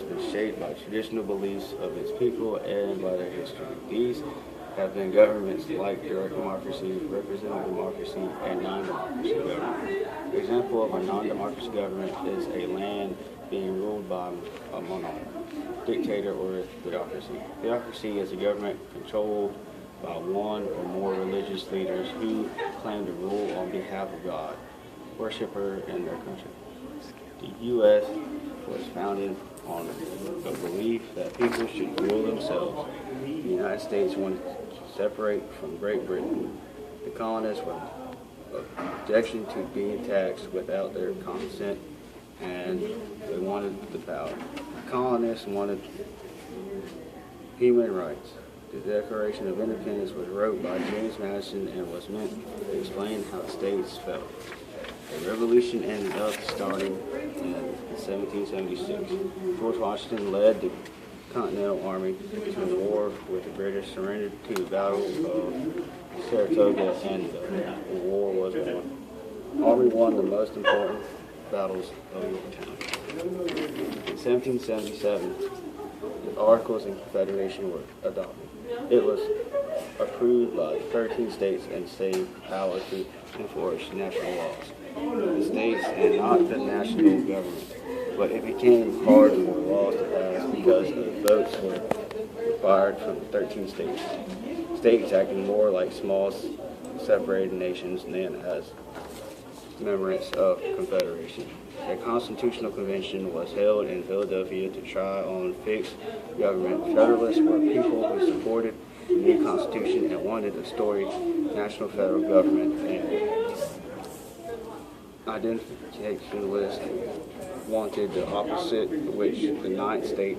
has been shaped by traditional beliefs of its people and by their history. These have been governments like direct democracy, representative democracy, and non-democracy government. An example of a non-democracy government is a land being ruled by a monarch, dictator, or theocracy. Theocracy is a government controlled by one or more religious leaders who claim to rule on behalf of God, worshipper, and their country. The U.S. was founded on the belief that people should rule themselves. The United States wanted to separate from Great Britain. The colonists were objection to being taxed without their consent, and they wanted the power. The colonists wanted human rights. The Declaration of Independence was wrote by James Madison and was meant to explain how states felt. The revolution ended up starting in 1776. George Washington led the Continental Army to the war with the British, surrendered to the Battle of Saratoga, and the war was won. The Army won the most important battles of Yorktown. In 1777, the Articles of Confederation were adopted. It was approved by 13 states and gave power to enforce national laws. The states and not the national government, but it became hard for laws to pass because the votes were required from 13 states. States acting more like small separated nations than as members of Confederation. A constitutional convention was held in Philadelphia to try on fixed government. Federalists were people who supported the new Constitution and wanted a storied national federal government, and identification list wanted the opposite, which the ninth state